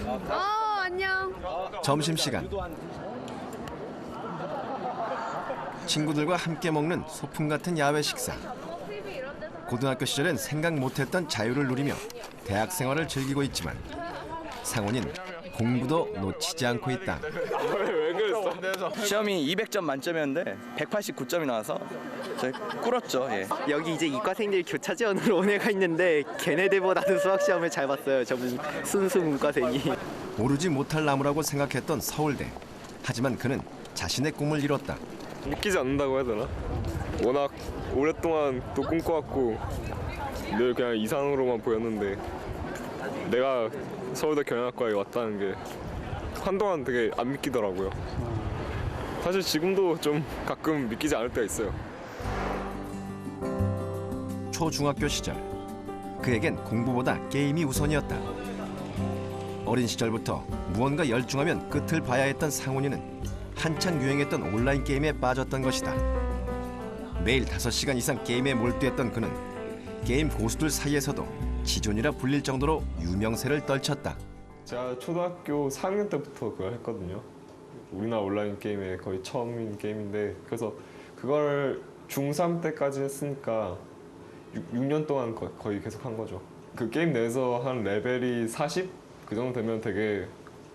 안녕. 점심시간. 친구들과 함께 먹는 소풍 같은 야외 식사. 고등학교 시절엔 생각 못했던 자유를 누리며 대학 생활을 즐기고 있지만 상훈이는 공부도 놓치지 않고 있다. 왜 그랬어? 시험이 200점 만점이었는데 189점이 나와서 저희 꿇었죠. 예. 여기 이제 이과생들 교차 지원으로 온 애가 있는데 걔네들보다는 수학 시험을 잘 봤어요. 저분 순수 문과생이. 오르지 못할 나무라고 생각했던 서울대. 하지만 그는 자신의 꿈을 이뤘다. 믿기지 않는다고 해야 되나? 워낙 오랫동안 또 꿈꿔왔고 늘 그냥 이상으로만 보였는데 내가 서울대 경영학과에 왔다는 게 한동안 되게 안 믿기더라고요. 사실 지금도 좀 가끔 믿기지 않을 때가 있어요. 초중학교 시절 그에겐 공부보다 게임이 우선이었다. 어린 시절부터 무언가 열중하면 끝을 봐야 했던 상훈이는 한창 유행했던 온라인 게임에 빠졌던 것이다. 매일 5시간 이상 게임에 몰두했던 그는 게임 고수들 사이에서도 지존이라 불릴 정도로 유명세를 떨쳤다. 제가 초등학교 4학년 때부터 그걸 했거든요. 우리나라 온라인 게임에 거의 처음인 게임인데 그래서 그걸 중3 때까지 했으니까 6년 동안 거의 계속 한 거죠. 그 게임 내에서 한 레벨이 40? 그 정도 되면 되게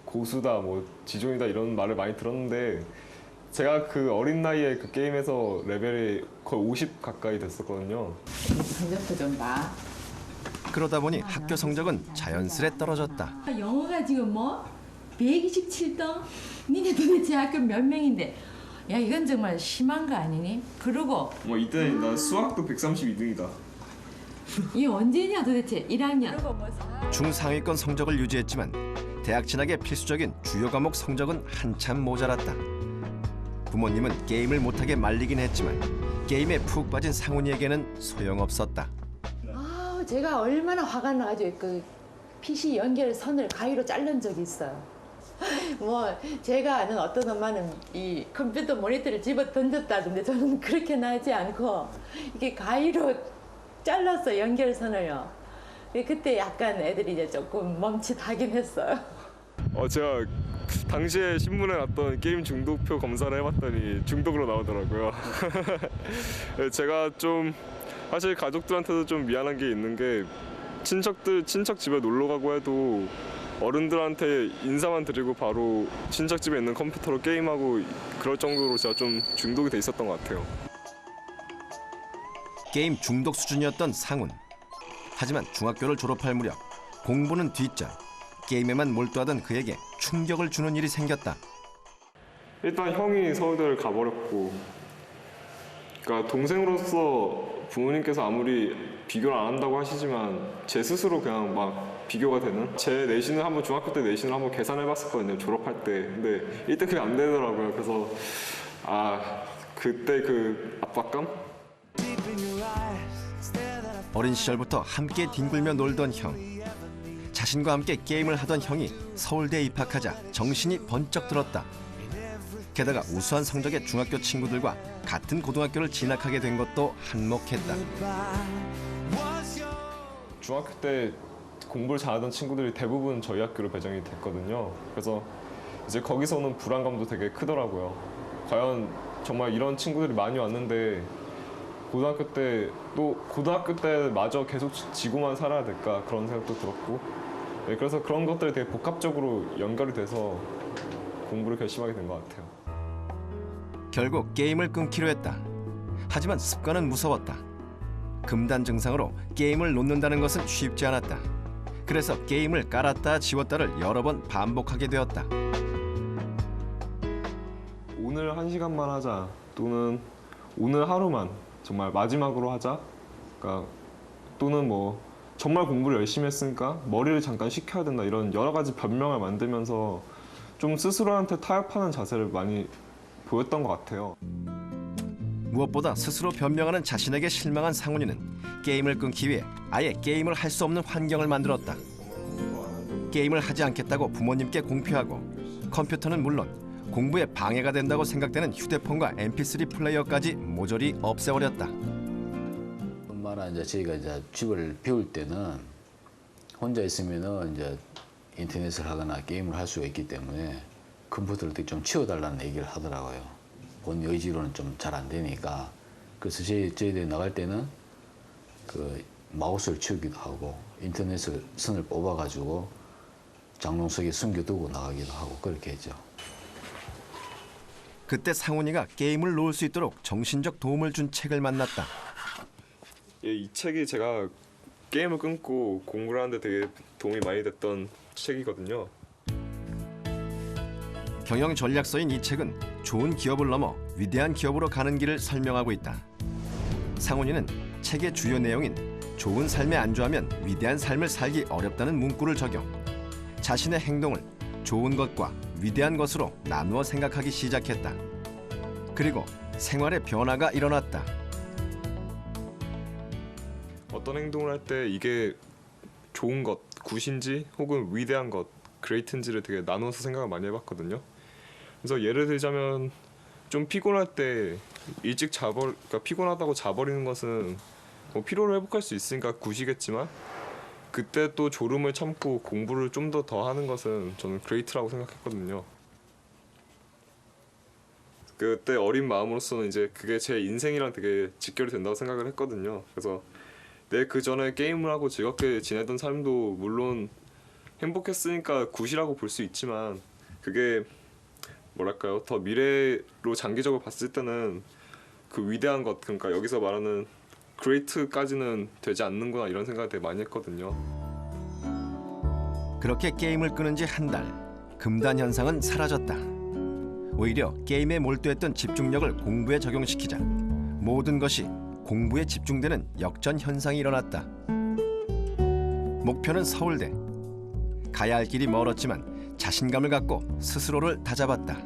고수다, 뭐 지존이다 이런 말을 많이 들었는데 제가 그 어린 나이에 그 게임에서 레벨이 거의 50 가까이 됐었거든요. 성적표 좀 봐. 그러다 보니 학교 성적은 자연스레 떨어졌다. 영어가 지금 뭐 127등? 니네 도대체 학교 몇 명인데? 야 이건 정말 심한 거 아니니? 그러고 뭐 이때는 난 수학도 132등이다. 이 언제냐 도대체 1학년? 중상위권 성적을 유지했지만 대학 진학의 필수적인 주요 과목 성적은 한참 모자랐다. 부모님은 게임을 못하게 말리긴 했지만 게임에 푹 빠진 상훈이에게는 소용없었다. 제가 얼마나 화가 나가지고 그 PC 연결 선을 가위로 자른 적이 있어요. 뭐 제가 아는 어떤 엄마는 이 컴퓨터 모니터를 집어 던졌다던데 저는 그렇게 나지 않고 이게 가위로 잘랐어 연결선을요. 그때 약간 애들이 이제 조금 멈칫하긴 했어요. 제가 당시에 신문에 났던 게임 중독표 검사를 해봤더니 중독으로 나오더라고요. 제가 좀 사실 가족들한테도 좀 미안한 게 있는 게 친척 집에 놀러 가고 해도 어른들한테 인사만 드리고 바로 친척 집에 있는 컴퓨터로 게임하고 그럴 정도로 제가 좀 중독이 돼 있었던 것 같아요. 게임 중독 수준이었던 상훈. 하지만 중학교를 졸업할 무렵 공부는 뒷전, 게임에만 몰두하던 그에게 충격을 주는 일이 생겼다. 일단 형이 서울대를 가버렸고, 그러니까 동생으로서 부모님께서 아무리 비교를 안 한다고 하시지만 제 스스로 그냥 막 비교가 되는, 제 내신을 한번 중학교 때 내신을 한번 계산해봤었거든요, 졸업할 때. 근데 이때 그게 안 되더라고요. 그래서 그때 그 압박감? 어린 시절부터 함께 뒹굴며 놀던 형. 자신과 함께 게임을 하던 형이 서울대에 입학하자 정신이 번쩍 들었다. 게다가 우수한 성적의 중학교 친구들과 같은 고등학교를 진학하게 된 것도 한몫했다. 중학교 때 공부를 잘하던 친구들이 대부분 저희 학교로 배정이 됐거든요. 그래서 이제 거기서 오는 불안감도 되게 크더라고요. 과연 정말 이런 친구들이 많이 왔는데 고등학교 때마저 계속 지고만 살아야 될까, 그런 생각도 들었고, 네, 그래서 그런 것들이 되게 복합적으로 연결이 돼서 공부를 결심하게 된 것 같아요. 결국 게임을 끊기로 했다. 하지만 습관은 무서웠다. 금단 증상으로 게임을 놓는다는 것은 쉽지 않았다. 그래서 게임을 깔았다 지웠다를 여러 번 반복하게 되었다. 오늘 1시간만 하자, 또는 오늘 하루만 정말 마지막으로 하자, 그러니까 또는 뭐 정말 공부를 열심히 했으니까 머리를 잠깐 식혀야 된다, 이런 여러 가지 변명을 만들면서 좀 스스로한테 타협하는 자세를 많이 보였던 것 같아요. 무엇보다 스스로 변명하는 자신에게 실망한 상훈이는 게임을 끊기 위해 아예 게임을 할 수 없는 환경을 만들었다. 게임을 하지 않겠다고 부모님께 공표하고 컴퓨터는 물론 공부에 방해가 된다고 생각되는 휴대폰과 MP3 플레이어까지 모조리 없애버렸다. 엄마나 이제 저희가 이제 집을 비울 때는 혼자 있으면은 이제 인터넷을 하거나 게임을 할 수가 있기 때문에 컴퓨터를 좀 치워달라는 얘기를 하더라고요. 본 의지로는 좀 잘 안 되니까. 그래서 저희들이 나갈 때는 그 마우스를 치우기도 하고 인터넷을 선을 뽑아가지고 장롱 속에 숨겨두고 나가기도 하고 그렇게 했죠. 그때 상훈이가 게임을 놓을 수 있도록 정신적 도움을 준 책을 만났다. 예, 이 책이 제가 게임을 끊고 공부를 하는데 되게 도움이 많이 됐던 책이거든요. 경영 전략서인 이 책은 좋은 기업을 넘어 위대한 기업으로 가는 길을 설명하고 있다. 상훈이는 책의 주요 내용인 좋은 삶에 안주하면 위대한 삶을 살기 어렵다는 문구를 적용. 자신의 행동을 좋은 것과 위대한 것으로 나누어 생각하기 시작했다. 그리고 생활의 변화가 일어났다. 어떤 행동을 할 때 이게 좋은 것, 굿인지 혹은 위대한 것, 그레이트인지를 되게 나눠서 생각을 많이 해봤거든요. 그래서 예를 들자면 좀 피곤할 때 일찍 그러니까 피곤하다고 자버리는 것은 뭐 피로를 회복할 수 있으니까 굿이겠지만 그때 또 졸음을 참고 공부를 좀 더 하는 것은 저는 그레이트라고 생각했거든요. 그때 어린 마음으로서는 이제 그게 제 인생이랑 되게 직결이 된다고 생각을 했거든요. 그래서 내 그 전에 게임을 하고 즐겁게 지내던 삶도 물론 행복했으니까 굿이라고 볼 수 있지만 그게 뭐랄까요, 더 미래로 장기적으로 봤을 때는 그 위대한 것, 그러니까 여기서 말하는 그레이트까지는 되지 않는구나 이런 생각을 되게 많이 했거든요. 그렇게 게임을 끊은 지 한 달, 금단 현상은 사라졌다. 오히려 게임에 몰두했던 집중력을 공부에 적용시키자 모든 것이 공부에 집중되는 역전 현상이 일어났다. 목표는 서울대. 가야 할 길이 멀었지만 자신감을 갖고 스스로를 다잡았다.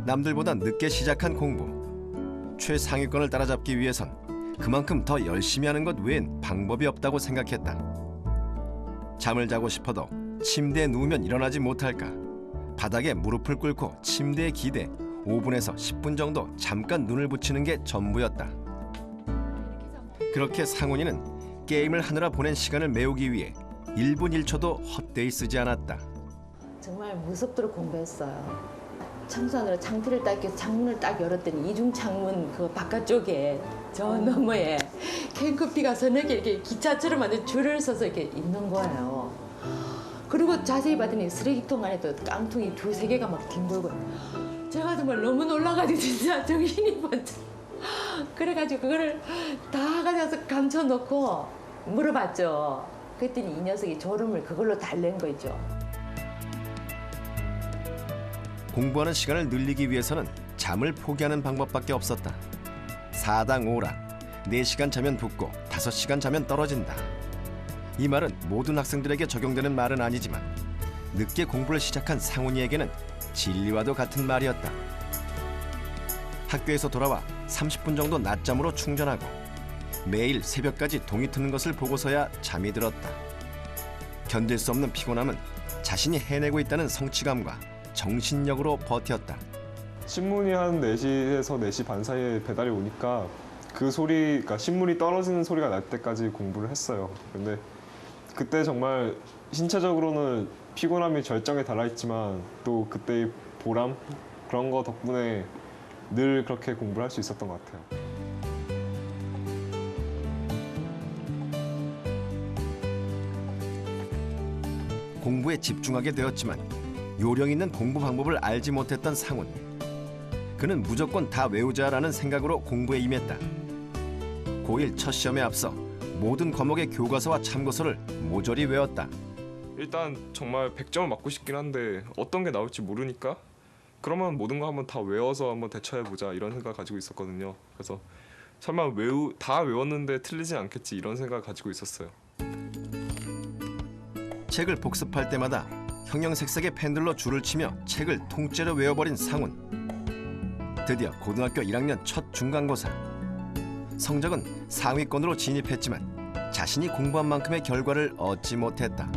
남들보다 늦게 시작한 공부. 최상위권을 따라잡기 위해선 그만큼 더 열심히 하는 것 외엔 방법이 없다고 생각했다. 잠을 자고 싶어도 침대에 누우면 일어나지 못할까. 바닥에 무릎을 꿇고 침대에 기대 5분에서 10분 정도 잠깐 눈을 붙이는 게 전부였다. 그렇게 상훈이는 게임을 하느라 보낸 시간을 메우기 위해 1분 1초도 헛되이 쓰지 않았다. 정말 무섭도록 공부했어요. 청소하느라 창틀을 딱 이렇게 창문을 딱 열었더니 이중 창문 그 바깥쪽에 저 너머에 캔커피가 서너 개 이렇게 기차처럼 완전 줄을 서서 이렇게 있는 거예요. 그리고 자세히 봤더니 쓰레기통 안에도 깡통이 두세 개가 막 뒹굴고 제가 정말 너무 놀라가지고 진짜 정신이 번쩍. 그래가지고 그거를 다 가져가서 감춰놓고 물어봤죠. 그랬더니 이 녀석이 졸음을 그걸로 달랜 거죠. 공부하는 시간을 늘리기 위해서는 잠을 포기하는 방법밖에 없었다. 4당 5라, 4시간 자면 붓고 5시간 자면 떨어진다. 이 말은 모든 학생들에게 적용되는 말은 아니지만 늦게 공부를 시작한 상훈이에게는 진리와도 같은 말이었다. 학교에서 돌아와 30분 정도 낮잠으로 충전하고 매일 새벽까지 동이 트는 것을 보고서야 잠이 들었다. 견딜 수 없는 피곤함은 자신이 해내고 있다는 성취감과 정신력으로 버텼다. 신문이 한 4시에서 4시 반 사이에 배달이 오니까 그 소리, 그러니까 신문이 떨어지는 소리가 날 때까지 공부를 했어요. 근데 그때 정말 신체적으로는 피곤함이 절정에 달하있지만 또 그때의 보람? 그런 거 덕분에 늘 그렇게 공부를 할 수 있었던 것 같아요. 공부에 집중하게 되었지만 요령 있는 공부 방법을 알지 못했던 상훈. 그는 무조건 다 외우자라는 생각으로 공부에 임했다. 고1 첫 시험에 앞서 모든 과목의 교과서와 참고서를 모조리 외웠다. 일단 정말 100점을 맞고 싶긴 한데 어떤 게 나올지 모르니까 그러면 모든 거 한번 다 외워서 한번 대처해보자 이런 생각 가지고 있었거든요. 그래서 설마 다 외웠는데 틀리진 않겠지 이런 생각 가지고 있었어요. 책을 복습할 때마다 형형색색의 펜들로 줄을 치며 책을 통째로 외워버린 상훈. 드디어 고등학교 1학년 첫 중간고사. 성적은 상위권으로 진입했지만 자신이 공부한 만큼의 결과를 얻지 못했다.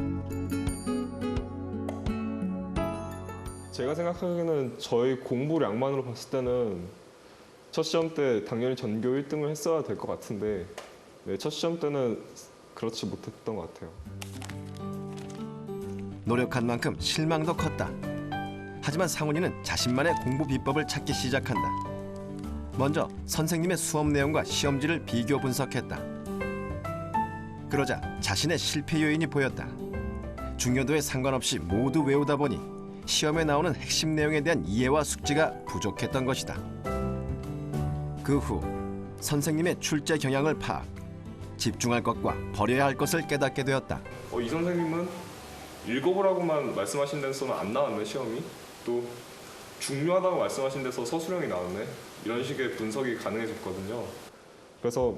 제가 생각하기에는 저희 공부량만으로 봤을 때는 첫 시험 때 당연히 전교 1등을 했어야 될 것 같은데 첫 시험 때는 그렇지 못했던 것 같아요. 노력한 만큼 실망도 컸다. 하지만 상훈이는 자신만의 공부 비법을 찾기 시작한다. 먼저 선생님의 수업 내용과 시험지를 비교 분석했다. 그러자 자신의 실패 요인이 보였다. 중요도에 상관없이 모두 외우다 보니 시험에 나오는 핵심 내용에 대한 이해와 숙지가 부족했던 것이다. 그 후 선생님의 출제 경향을 파악, 집중할 것과 버려야 할 것을 깨닫게 되었다. 이 선생님은 읽어보라고만 말씀하신 데서는 안 나왔네 시험이. 또 중요하다고 말씀하신 데서 서술형이 나왔네. 이런 식의 분석이 가능해졌거든요. 그래서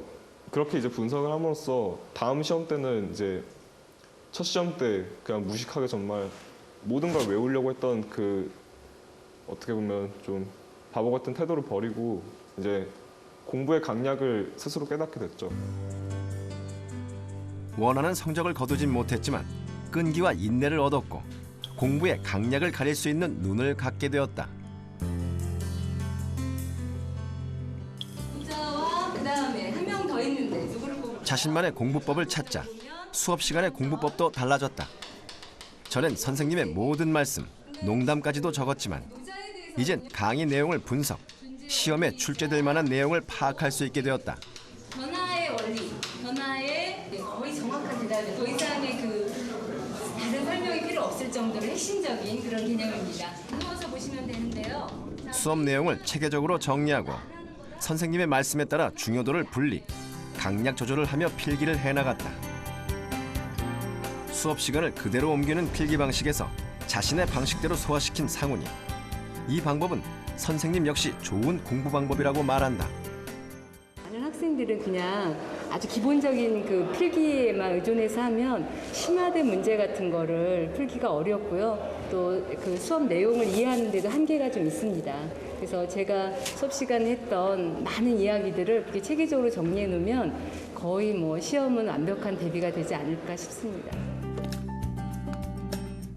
그렇게 이제 분석을 함으로써 다음 시험 때는 이제 첫 시험 때 그냥 무식하게 정말 모든 걸 외우려고 했던 그 어떻게 보면 좀 바보 같은 태도를 버리고 이제 공부의 강약을 스스로 깨닫게 됐죠. 원하는 성적을 거두진 못했지만 끈기와 인내를 얻었고 공부의 강약을 가릴 수 있는 눈을 갖게 되었다. 부자와 그다음에 한 명 더 있는데 누구를 뽑을까요? 자신만의 공부법을 찾자 수업 시간의 공부법도 달라졌다. 전엔 선생님의 모든 말씀, 농담까지도 적었지만 이젠 강의 내용을 분석, 시험에 출제될 만한 내용을 파악할 수 있게 되었다. 변화의 원리, 변화의 거의 정확한 대답이 더 이상의 다른 설명이 필요 없을 정도로 핵심적인 그런 개념입니다. 누워서 보시면 되는데요. 수업 내용을 체계적으로 정리하고 선생님의 말씀에 따라 중요도를 분리, 강약 조절을 하며 필기를 해나갔다. 수업 시간을 그대로 옮기는 필기 방식에서 자신의 방식대로 소화시킨 상훈이. 이 방법은 선생님 역시 좋은 공부 방법이라고 말한다. 많은 학생들은 그냥 아주 기본적인 그 필기에만 의존해서 하면 심화된 문제 같은 거를 풀기가 어렵고요. 또 그 수업 내용을 이해하는 데도 한계가 좀 있습니다. 그래서 제가 수업 시간에 했던 많은 이야기들을 그렇게 체계적으로 정리해 놓으면 거의 뭐 시험은 완벽한 대비가 되지 않을까 싶습니다.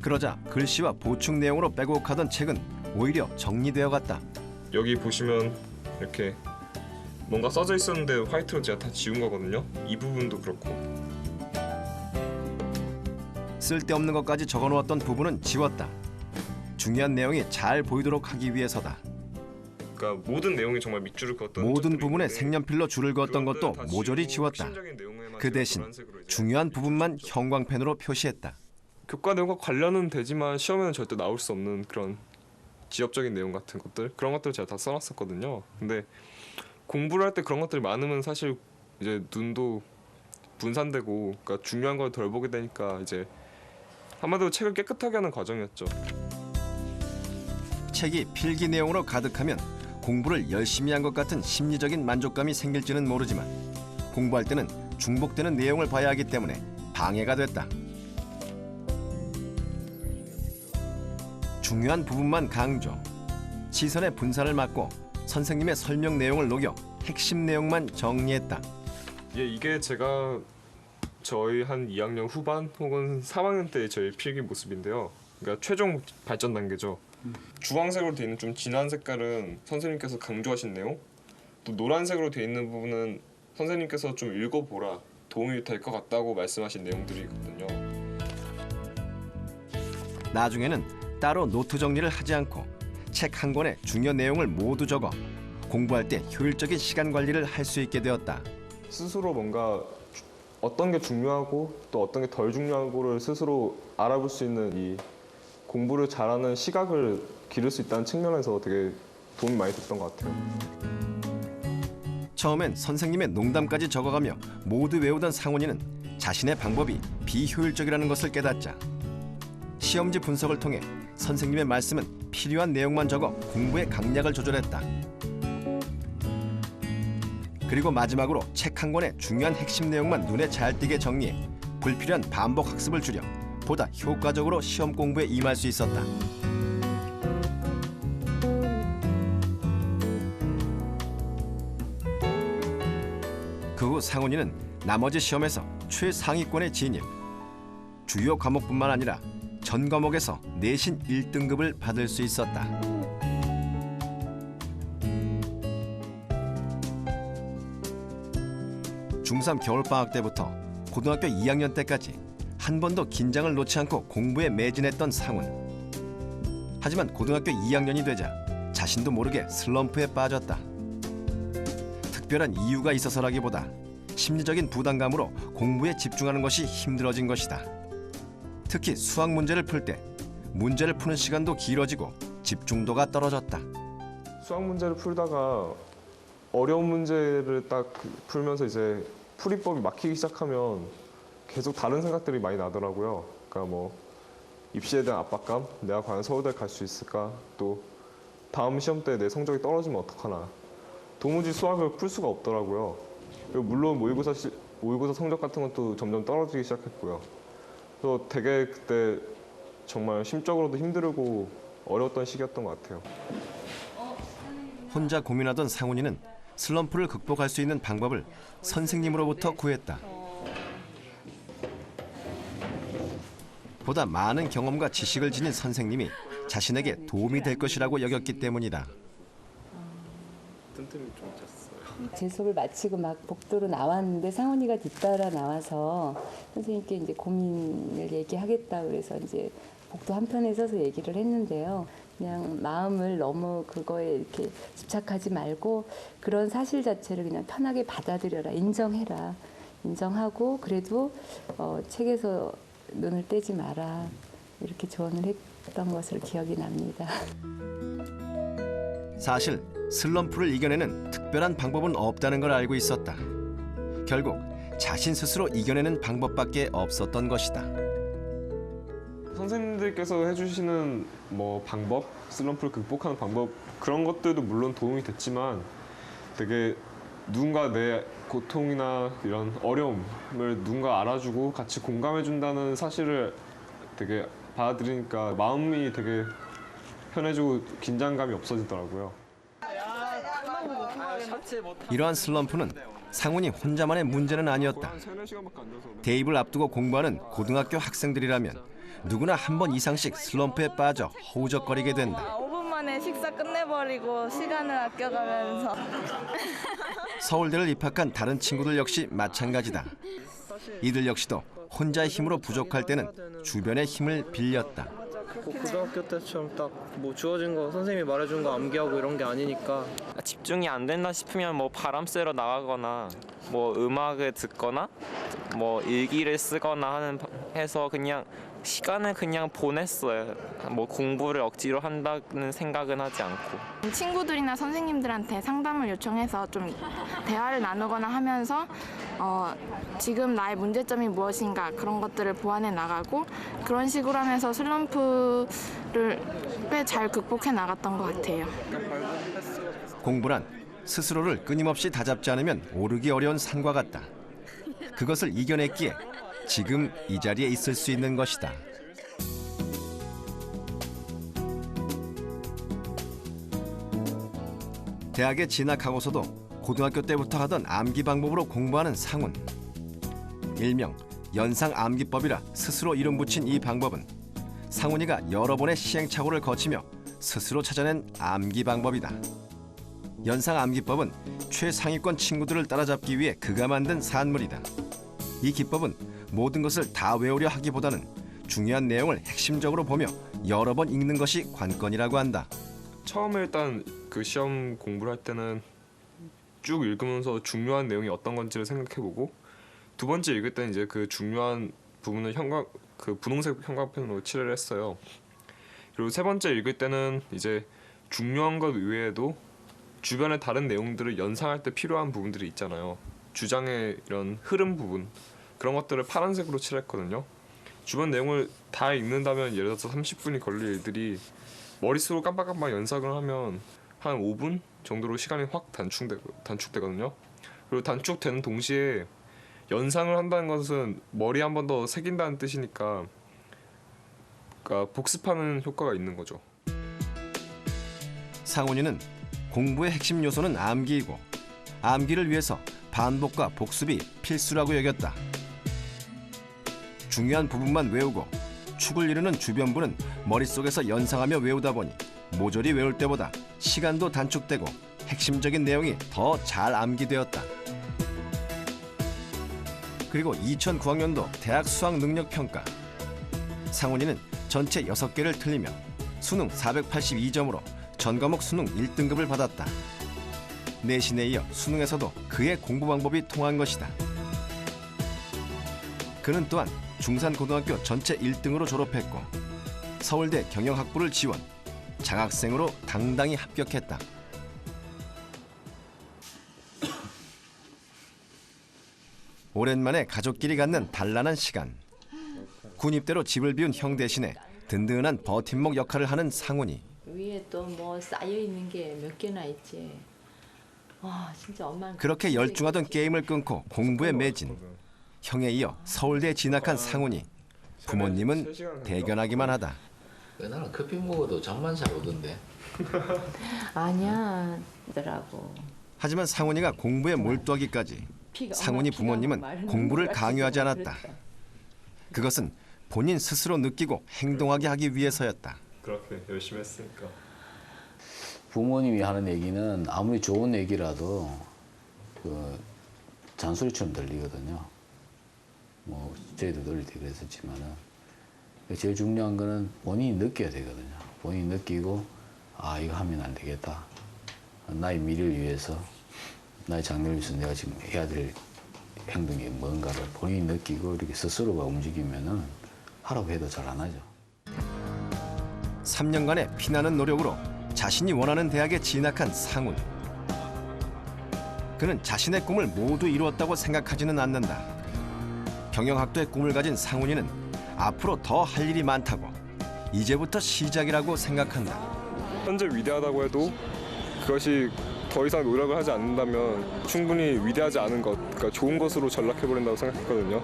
그러자 글씨와 보충 내용으로 빼곡하던 책은 오히려 정리되어 갔다. 여기 보시면 이렇게 뭔가 써져 있었는데 화이트로 제가 다 지운 거거든요. 이 부분도 그렇고. 쓸데없는 것까지 적어놓았던 부분은 지웠다. 중요한 내용이 잘 보이도록 하기 위해서다. 그러니까 모든 내용이 정말 밑줄을 그었던 모든 부분에 색연필로 줄을 그었던 것도 모조리 지웠다. 그 대신 중요한 부분만 형광펜으로 표시했다. 교과 내용과 관련은 되지만 시험에는 절대 나올 수 없는 그런 지엽적인 내용 같은 것들, 그런 것들을 제가 다 써놨었거든요. 근데 공부를 할 때 그런 것들이 많으면 사실 이제 눈도 분산되고, 그러니까 중요한 걸 덜 보게 되니까 이제 한마디로 책을 깨끗하게 하는 과정이었죠. 책이 필기 내용으로 가득하면 공부를 열심히 한 것 같은 심리적인 만족감이 생길지는 모르지만 공부할 때는 중복되는 내용을 봐야 하기 때문에 방해가 됐다. 중요한 부분만 강조, 시선의 분산을 막고 선생님의 설명 내용을 녹여 핵심 내용만 정리했다. 이게 제가 저희 한 2학년 후반 혹은 3학년 때 저희 필기 모습인데요. 그러니까 최종 발전 단계죠. 주황색으로 되어 있는 좀 진한 색깔은 선생님께서 강조하신 내용, 또 노란색으로 되어 있는 부분은 선생님께서 좀 읽어보라, 도움이 될 것 같다고 말씀하신 내용들이거든요. 나중에는 따로 노트 정리를 하지 않고 책 한 권에 중요 내용을 모두 적어 공부할 때 효율적인 시간 관리를 할 수 있게 되었다. 스스로 뭔가 어떤 게 중요하고 또 어떤 게 덜 중요하고를 스스로 알아볼 수 있는 이 공부를 잘하는 시각을 기를 수 있다는 측면에서 되게 도움이 많이 됐던 것 같아요. 처음엔 선생님의 농담까지 적어가며 모두 외우던 상훈이는 자신의 방법이 비효율적이라는 것을 깨닫자 시험지 분석을 통해 선생님의 말씀은 필요한 내용만 적어 공부의 강약을 조절했다. 그리고 마지막으로 책 한 권의 중요한 핵심 내용만 눈에 잘 띄게 정리해 불필요한 반복 학습을 줄여 보다 효과적으로 시험 공부에 임할 수 있었다. 그 후 상훈이는 나머지 시험에서 최상위권에 진입. 주요 과목뿐만 아니라 전 과목에서 내신 1등급을 받을 수 있었다. 중3 겨울방학 때부터 고등학교 2학년 때까지 한 번도 긴장을 놓지 않고 공부에 매진했던 상훈. 하지만 고등학교 2학년이 되자 자신도 모르게 슬럼프에 빠졌다. 특별한 이유가 있어서라기보다 심리적인 부담감으로 공부에 집중하는 것이 힘들어진 것이다. 특히 수학 문제를 풀 때 문제를 푸는 시간도 길어지고 집중도가 떨어졌다. 수학 문제를 풀다가 어려운 문제를 딱 풀면서 이제 풀이법이 막히기 시작하면 계속 다른 생각들이 많이 나더라고요. 그러니까 뭐 입시에 대한 압박감, 내가 과연 서울대 갈 수 있을까? 또 다음 시험 때 내 성적이 떨어지면 어떡하나? 도무지 수학을 풀 수가 없더라고요. 그리고 물론 모의고사 성적 같은 것도 점점 떨어지기 시작했고요. 그래서 되게 그때 정말 심적으로도 힘들고 어려웠던 시기였던 것 같아요. 혼자 고민하던 상훈이는 슬럼프를 극복할 수 있는 방법을 선생님으로부터 구했다. 보다 많은 경험과 지식을 지닌 선생님이 자신에게 도움이 될 것이라고 여겼기 때문이다. 제 수업을 마치고 막 복도로 나왔는데 상훈이가 뒤따라 나와서 선생님께 이제 고민을 얘기하겠다 그래서 이제 복도 한편에 서서 얘기를 했는데요. 그냥 마음을 너무 그거에 이렇게 집착하지 말고 그런 사실 자체를 그냥 편하게 받아들여라, 인정해라, 인정하고 그래도 책에서 눈을 떼지 마라 이렇게 조언을 했던 것으로 기억이 납니다. 사실 슬럼프를 이겨내는 특별한 방법은 없다는 걸 알고 있었다. 결국 자신 스스로 이겨내는 방법밖에 없었던 것이다. 선생님들께서 해주시는 뭐 방법, 슬럼프를 극복하는 방법 그런 것들도 물론 도움이 됐지만 되게 누군가 내 고통이나 이런 어려움을 누군가 알아주고 같이 공감해준다는 사실을 되게 받아들이니까 마음이 되게 편해지고 긴장감이 없어지더라고요. 이러한 슬럼프는 상훈이 혼자만의 문제는 아니었다. 대입을 앞두고 공부하는 고등학교 학생들이라면 누구나 한 번 이상씩 슬럼프에 빠져 허우적거리게 된다. 5분 만에 식사 끝내버리고 시간을 아껴가면서 서울대를 입학한 다른 친구들 역시 마찬가지다. 이들 역시도 혼자의 힘으로 부족할 때는 주변의 힘을 빌렸다. 고등학교 때처럼 딱 뭐 주어진 거 선생님이 말해준 거 암기하고 이런 게 아니니까 집중이 안 된다 싶으면 뭐 바람 쐬러 나가거나 뭐 음악을 듣거나 뭐 일기를 쓰거나 해서 그냥 시간을 그냥 보냈어요. 뭐 공부를 억지로 한다는 생각은 하지 않고. 친구들이나 선생님들한테 상담을 요청해서 좀 대화를 나누거나 하면서 지금 나의 문제점이 무엇인가 그런 것들을 보완해 나가고 그런 식으로 하면서 슬럼프를 꽤 잘 극복해 나갔던 것 같아요. 공부란 스스로를 끊임없이 다잡지 않으면 오르기 어려운 산과 같다. 그것을 이겨냈기에 지금 이 자리에 있을 수 있는 것이다. 대학에 진학하고서도 고등학교 때부터 하던 암기 방법으로 공부하는 상훈. 일명 연상 암기법이라 스스로 이름 붙인 이 방법은 상훈이가 여러 번의 시행착오를 거치며 스스로 찾아낸 암기 방법이다. 연상 암기법은 최상위권 친구들을 따라잡기 위해 그가 만든 산물이다. 이 기법은 모든 것을 다 외우려 하기보다는 중요한 내용을 핵심적으로 보며 여러 번 읽는 것이 관건이라고 한다. 처음에 일단 그 시험 공부를 할 때는 쭉 읽으면서 중요한 내용이 어떤 건지를 생각해보고 두 번째 읽을 때는 이제 그 중요한 부분을 분홍색 형광펜으로 칠을 했어요. 그리고 세 번째 읽을 때는 이제 중요한 것 외에도 주변의 다른 내용들을 연상할 때 필요한 부분들이 있잖아요. 주장의 이런 흐름 부분 그런 것들을 파란색으로 칠했거든요. 주변 내용을 다 읽는다면 예를 들어서 30분이 걸릴 일들이 머릿속으로 깜빡깜빡 연상을 하면 한 5분 정도로 시간이 확 단축되거든요. 그리고 단축되는 동시에 연상을 한다는 것은 머리 한 번 더 새긴다는 뜻이니까 그러니까 복습하는 효과가 있는 거죠. 상훈이는 공부의 핵심 요소는 암기이고 암기를 위해서 반복과 복습이 필수라고 여겼다. 중요한 부분만 외우고 축을 이루는 주변부는 머릿속에서 연상하며 외우다 보니 모조리 외울 때보다 시간도 단축되고 핵심적인 내용이 더 잘 암기되었다. 그리고 2009학년도 대학 수학 능력 평가. 상훈이는 전체 6개를 틀리며 수능 482점으로 전 과목 수능 1등급을 받았다. 내신에 이어 수능에서도 그의 공부 방법이 통한 것이다. 그는 또한 중산고등학교 전체 1등으로 졸업했고 서울대 경영학부를 지원, 장학생으로 당당히 합격했다. 오랜만에 가족끼리 갖는 단란한 시간. 군입대로 집을 비운 형 대신에 든든한 버팀목 역할을 하는 상훈이. 위에 또 뭐 쌓여 있는 게 몇 개나 있지. 아 진짜 엄마는 그렇게 열중하던 게임을 끊고 공부에 매진. 형에 이어 서울대에 진학한 상훈이. 부모님은 대견하기만 하다. 나는 커피 먹어도 잠만 잘 오던데. 아니야 더라고. 하지만 상훈이가 공부에 몰두하기까지 상훈이 부모님은 공부를 강요하지 않았다. 그것은 본인 스스로 느끼고 행동하게 하기 위해서였다. 그렇게 열심히 했으니까. 부모님이 하는 얘기는 아무리 좋은 얘기라도 그 잔소리처럼 들리거든요. 뭐 저희도 어릴 때 그랬었지만은 제일 중요한 거는 본인이 느껴야 되거든요. 본인이 느끼고 아 이거 하면 안 되겠다. 나의 미래를 위해서 나의 장래를 위해서 내가 지금 해야 될 행동이 뭔가를 본인이 느끼고 이렇게 스스로가 움직이면은 하라고 해도 잘 안 하죠. 3년간의 피나는 노력으로 자신이 원하는 대학에 진학한 상훈. 그는 자신의 꿈을 모두 이루었다고 생각하지는 않는다. 경영학도의 꿈을 가진 상훈이는 앞으로 더 할 일이 많다고 이제부터 시작이라고 생각한다. 현재 위대하다고 해도 그것이 더 이상 노력을 하지 않는다면 충분히 위대하지 않은 것, 그러니까 좋은 것으로 전락해버린다고 생각했거든요.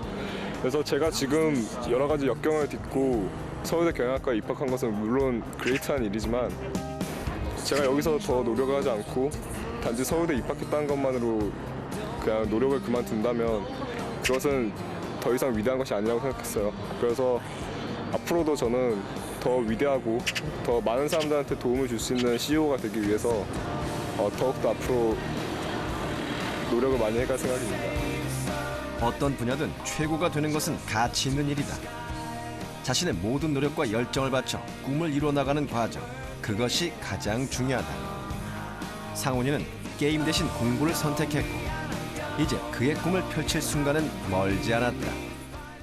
그래서 제가 지금 여러 가지 역경을 딛고 서울대 경영학과에 입학한 것은 물론 그레이트한 일이지만 제가 여기서 더 노력을 하지 않고 단지 서울대 입학했다는 것만으로 그냥 노력을 그만둔다면 그것은 더 이상 위대한 것이 아니라고 생각했어요. 그래서 앞으로도 저는 더 위대하고 더 많은 사람들한테 도움을 줄 수 있는 CEO가 되기 위해서 더욱더 앞으로 노력을 많이 해갈 생각입니다. 어떤 분야든 최고가 되는 것은 가치 있는 일이다. 자신의 모든 노력과 열정을 바쳐 꿈을 이뤄나가는 과정, 그것이 가장 중요하다. 상훈이는 게임 대신 공부를 선택했고 이제 그의 꿈을 펼칠 순간은 멀지 않았다.